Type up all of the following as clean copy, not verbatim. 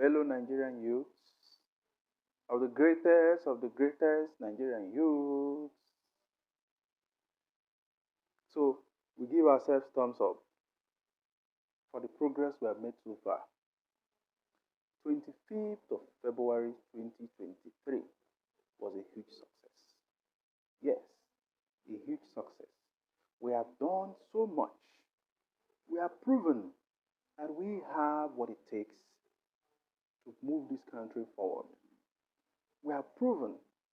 fellow Nigerian youths, of the greatest Nigerian youths. So we give ourselves thumbs up for the progress we have made so far. 25th of February 2023 was a huge success. Yes, a huge success. We have done so much. We have proven that we have what it takes to move this country forward. We have proven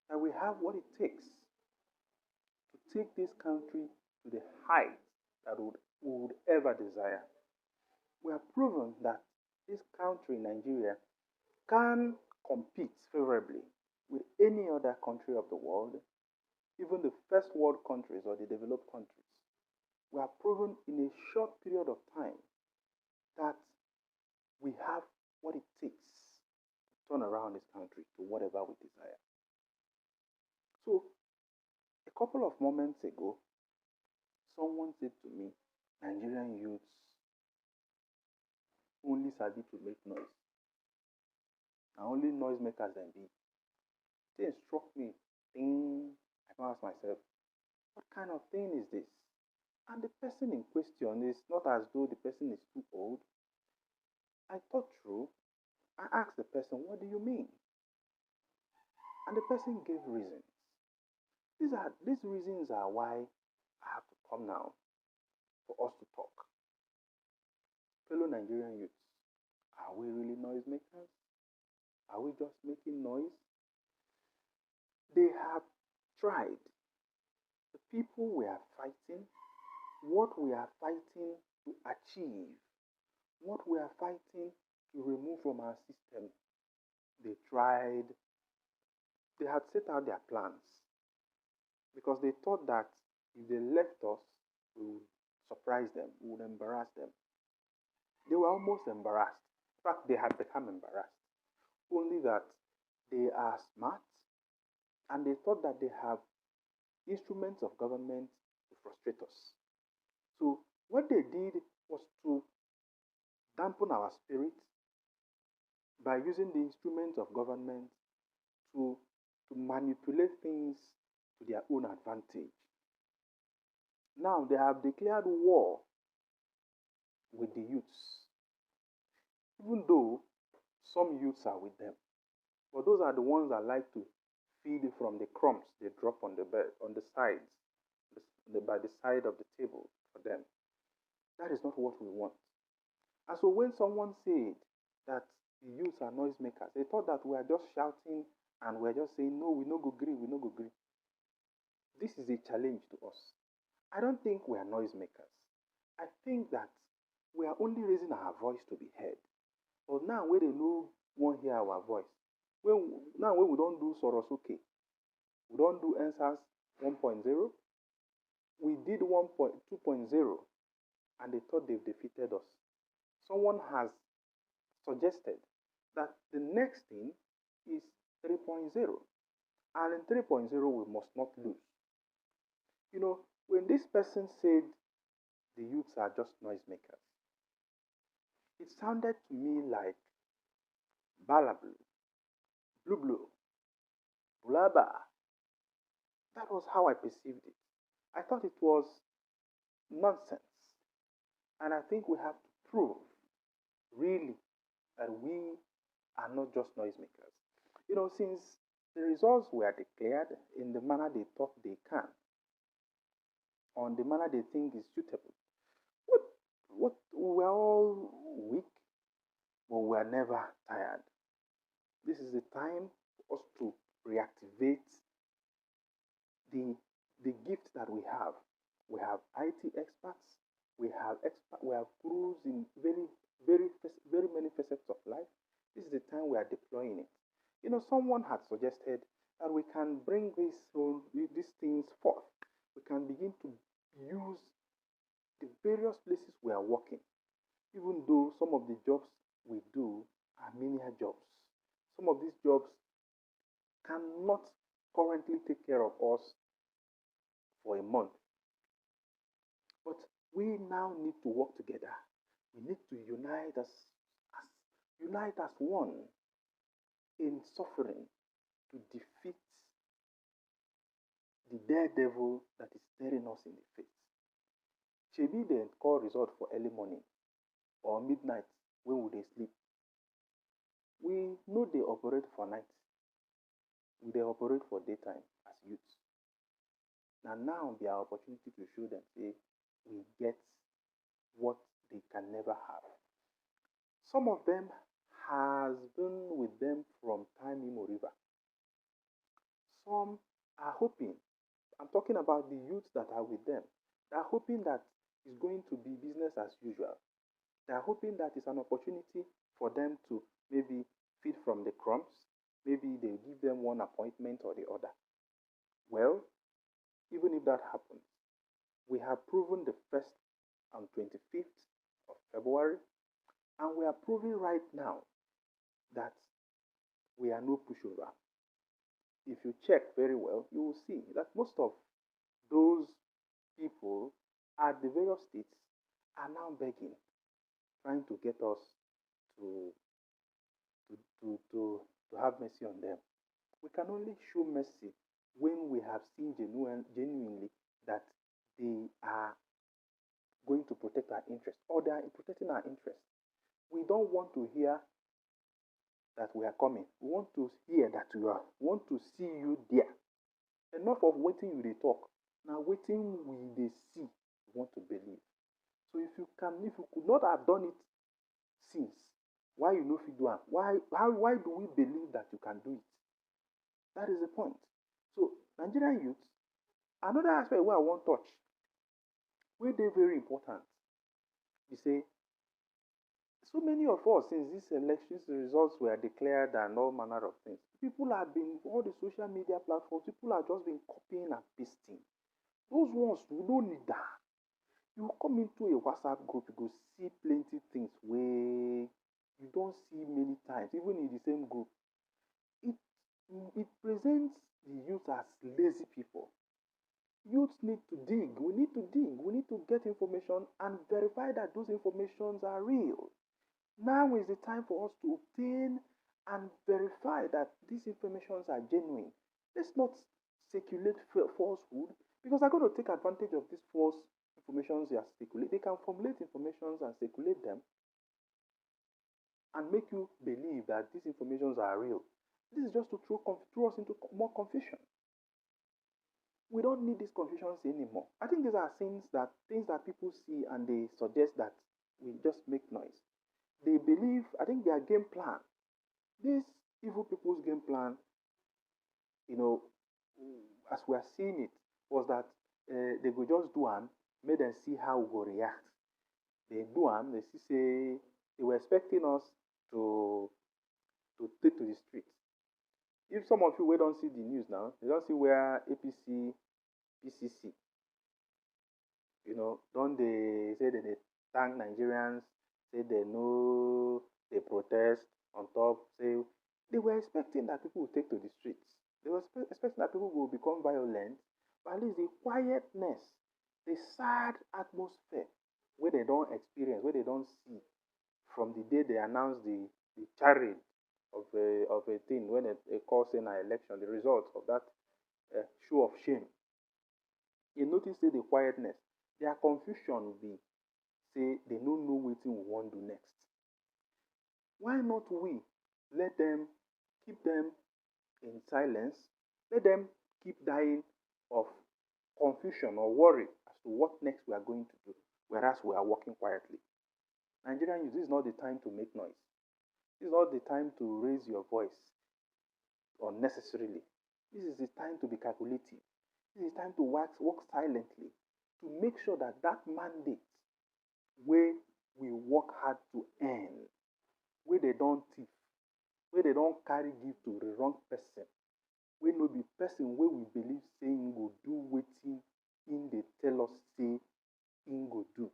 that we have what it takes to take this country to the height that we would ever desire. We have proven that this country, Nigeria, can compete favorably with any other country of the world, even the first world countries or the developed countries. We have proven in a short period of time that we have what it takes to turn around this country to whatever we desire. So, a couple of moments ago, someone said to me, Nigerian youths only sabi to make noise. And only noisemakers can be. It struck me. Thing. I asked myself, what kind of thing is this? And the person in question is not as though the person is too old. I thought through. I asked the person, what do you mean? And the person gave reasons. These reasons are why I have to come now for us to talk. Fellow Nigerian youths, are we really noisemakers? Are we just making noise? They have tried. The people we are fighting, what we are fighting to achieve, what we are fighting to remove from our system, they tried. They had set out their plans because they thought that if they left us, we would surprise them, we would embarrass them. They were almost embarrassed. In fact, they had become embarrassed. Only that they are smart and they thought that they have instruments of government to frustrate us. So what they did was to dampen our spirit by using the instruments of government to manipulate things to their own advantage. Now they have declared war with the youths, even though some youths are with them. But those are the ones that like to feed from the crumbs they drop on the bed, on the sides, by the side of the table for them. That is not what we want. And so when someone said that the youths are noisemakers, they thought that we are just shouting and we are just saying, no, we no go agree, we no go agree. This is a challenge to us. I don't think we are noisemakers. I think that we are only raising our voice to be heard. But now when they no won't hear our voice, now when we don't do Sorosuke, we don't do answers 1.0, we did 2.0, and they thought they've defeated us. Someone has suggested that the next thing is 3.0, and in 3.0 we must not lose. You know, when this person said the youths are just noisemakers, it sounded to me like balablu, blue blue, bulaba. That was how I perceived it. I thought it was nonsense. And I think we have to prove, really, that we are not just noisemakers. You know, since the results were declared in the manner they thought they can, on the manner they think is suitable, we were all weak, but we are never tired. This is the time for us to reactivate the gift that we have. We have IT experts. We have gurus in very many facets of life. This is the time we are deploying it. You know, someone had suggested that we can bring these things forth. We can begin to use the various places we are working, even though some of the jobs we do are menial jobs. Some of these jobs cannot currently take care of us for a month. But we now need to work together. We need to unite as unite as one in suffering to defeat the daredevil that is staring us in the face. Shebi dem call result for early morning or midnight when we dey sleep. We no dey operate for night, we dey operate for daytime as youths. Na now be our opportunity to show dem say we get what they can never have. Some of them has been with them from time immemorial. Some are hoping, I'm talking about the youths that are with them, they are hoping that it's going to be business as usual. They are hoping that it's an opportunity for them to maybe feed from the crumbs. Maybe they give them one appointment or the other. Well, even if that happens, we have proven the 1st and 25th of February, and we are proving right now that we are no pushover. If you check very well, you will see that most of those people at the various states are now begging, trying to get us to to, to, to, to have mercy on them. We can only show mercy when we have seen genuinely that they are going to protect our interests or they are protecting our interests. We don't want to hear that we are coming. We want to hear that we are. We want to see you there. Enough of waiting you they talk. Now waiting we they see, we want to believe. So if you could not have done it since, why you know if you do it? Why do we believe that you can do it? That is the point. So Nigerian youth, another aspect where I want touch, where they very important. You say so many of us, since these elections results were declared and all manner of things, people have been, all the social media platforms, people have just been copying and pasting. Those ones, we don't need that. You come into a WhatsApp group, you go see plenty things where you don't see many times, even in the same group. It presents the youth as lazy people. Youths need to dig. We need to dig. We need to get information and verify that those informations are real. Now is the time for us to obtain and verify that these informations are genuine. Let's not circulate falsehood because they're going to take advantage of these false informations they are circulating. They can formulate informations and circulate them and make you believe that these informations are real. This is just to throw us into more confusion. We don't need these confusions anymore. I think these are things that people see and they suggest that we just make noise. They believe, I think their game plan, this evil people's game plan, as we are seeing it, was that they go just do them, make them see how we go react. They do them, they see say they were expecting us to take to the streets. If some of you don't see the news now, you don't see where APC, PCC, don't they say that they thank Nigerians, say they know they protest on top, say they were expecting that people would take to the streets. They were expecting that people will become violent, but at least the quietness, the sad atmosphere where they don't experience, where they don't see from the day they announce the charade of a thing when a call saying an election, the result of that show of shame. You notice say the quietness, their confusion will be say they don't know what we want to do next. Why not we let them keep them in silence, let them keep dying of confusion or worry as to what next we are going to do, whereas we are working quietly. Nigerian youth, this is not the time to make noise. This is not the time to raise your voice unnecessarily. This is the time to be calculative. This is time to work silently to make sure that that mandate where we work hard to earn, where they don't thief, where they don't carry gift to the wrong person, where no be person where we believe say him go do wetin him dey tell us say him go do.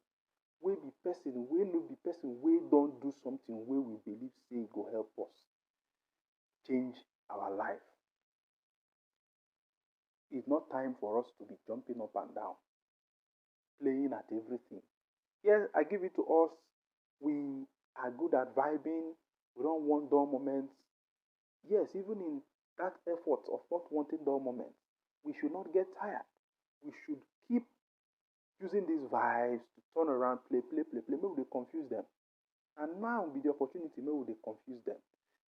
Wey be person wey no be person wey don do something wey we believe say go help us change our life. It's not time for us to be jumping up and down, playing at everything. Yes, I give it to us. We are good at vibing. We don't want dull moments. Yes, even in that effort of not wanting dull moments, we should not get tired. We should keep using these vibes to turn around, play, play, play, play. Maybe they confuse them. And now be the opportunity, maybe they confuse them.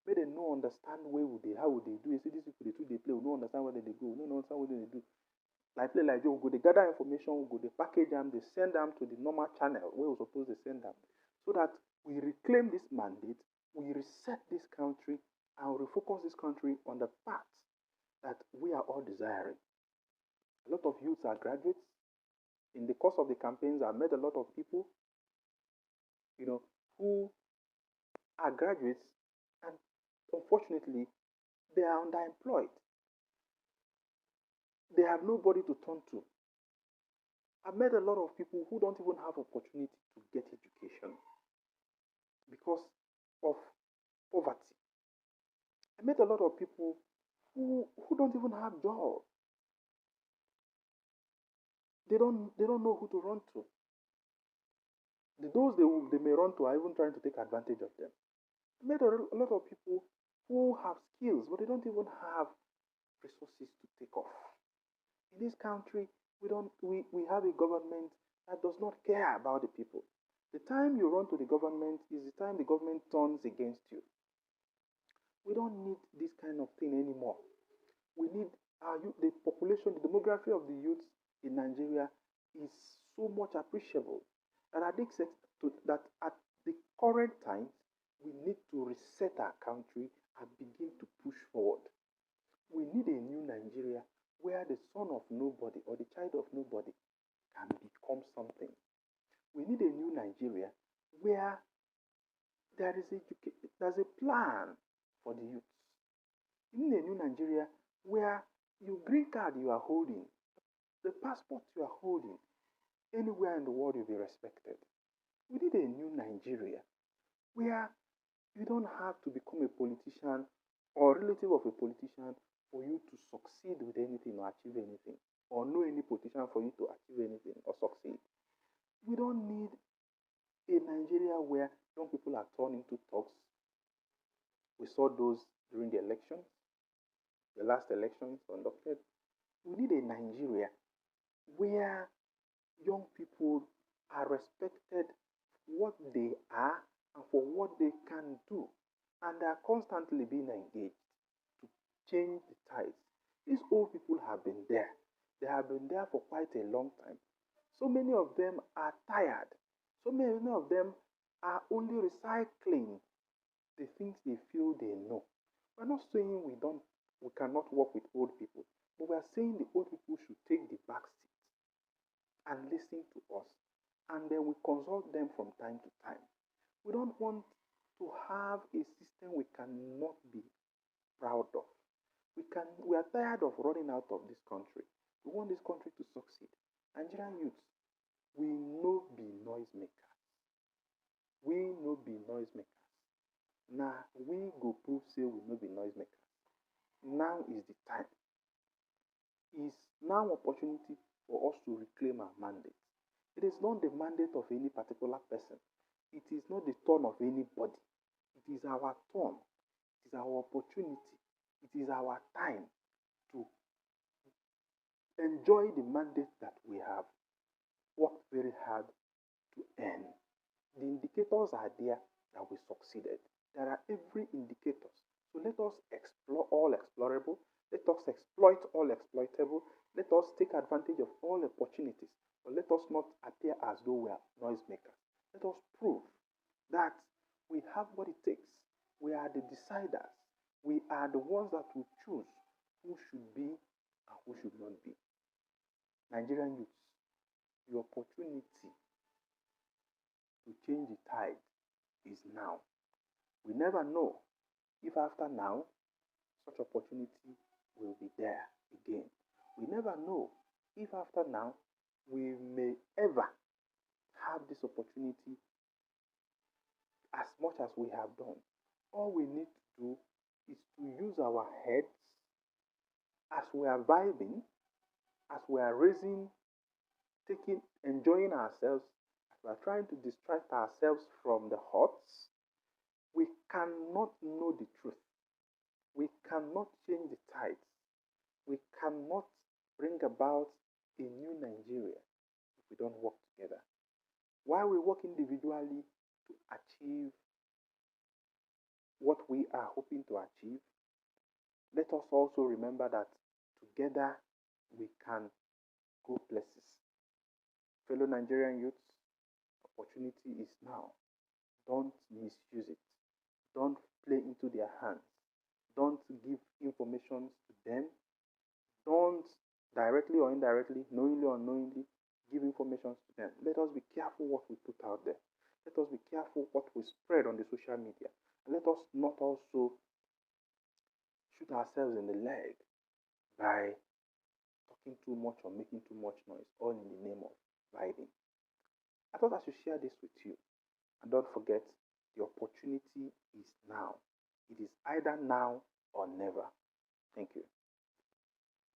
May they no understand where would they, how would they do it. See, these people, they too, they play, we don't understand where they go, we don't understand what they do. Like play like Joe, go, they gather information, we go, they package them, they send them to the normal channel where we're supposed to send them. So that we reclaim this mandate, we reset this country, and refocus this country on the path that we are all desiring. A lot of youths are graduates. In the course of the campaigns, I've met a lot of people, you know, who are graduates, and unfortunately, they are underemployed. They have nobody to turn to. I've met a lot of people who don't even have opportunity to get education because of poverty. I met a lot of people who don't even have jobs. They don't know who to run to. Those they may run to are even trying to take advantage of them. I met a lot of people who have skills, but they don't even have resources to take off. In this country, we have a government that does not care about the people. The time you run to the government is the time the government turns against you. We don't need this kind of thing anymore. We need our youth, the population, the demography of the youth in Nigeria is so much appreciable that that at the current times we need to reset our country and begin to push forward. We need a new Nigeria where the son of nobody or the child of nobody can become something. We need a new Nigeria where there's a plan for the youth. We need a new Nigeria where your green card you are holding, the passport you are holding, anywhere in the world you'll be respected. We need a new Nigeria where you don't have to become a politician or a relative of a politician for you to succeed with anything or achieve anything, or know any politician for you to achieve anything or succeed. We don't need a Nigeria where young people are turned into thugs. We saw those during the elections, the last elections conducted. We need a Nigeria where young people are respected for what they are and for what they can do, and they are constantly being engaged to change the tides. These old people have been there. They have been there for quite a long time. So many of them are tired. So many of them are only recycling the things they feel they know. We're not saying we cannot work with old people, but we are saying the old people should take the back seat and listen to us, and then we consult them from time to time. We don't want to have a system we cannot be proud of. We are tired of running out of this country. We want this country to succeed. Nigerian youths, we no be noisemakers. We no be noisemakers. Now we go prove say we no be noisemakers. Now is the time. Is now opportunity for us to reclaim our mandate. It is not the mandate of any particular person. It is not the turn of anybody. It is our turn. It is our opportunity. It is our time to enjoy the mandate that we have worked very hard to earn. The indicators are there that we succeeded. There are every indicators. So let us explore all explorable. Let us exploit all exploitable. Let us take advantage of all opportunities. But let us not appear as though we are noisemakers. Let us prove that we have what it takes. We are the deciders. We are the ones that will choose who should be and who should not be. Nigerian youths, the opportunity to change the tide is now. We never know if after now such opportunity will be there again. We never know if after now we may ever have this opportunity as much as we have done. All we need to do is to use our heads as we are vibing, as we are raising, enjoying ourselves, as we are trying to distract ourselves from the huts. We cannot know the truth. We cannot change the tides. We cannot bring about a new Nigeria if we don't work together. While we work individually to achieve what we are hoping to achieve, let us also remember that together we can go places. Fellow Nigerian youths, opportunity is now. Don't misuse it. Don't play into their hands. Don't give information to them. Don't directly or indirectly, knowingly or unknowingly, give information to them. Let us be careful what we put out there. Let us be careful what we spread on the social media. And let us not also shoot ourselves in the leg by talking too much or making too much noise, all in the name of vibing. I thought I should share this with you. And don't forget, the opportunity is now. It is either now or never.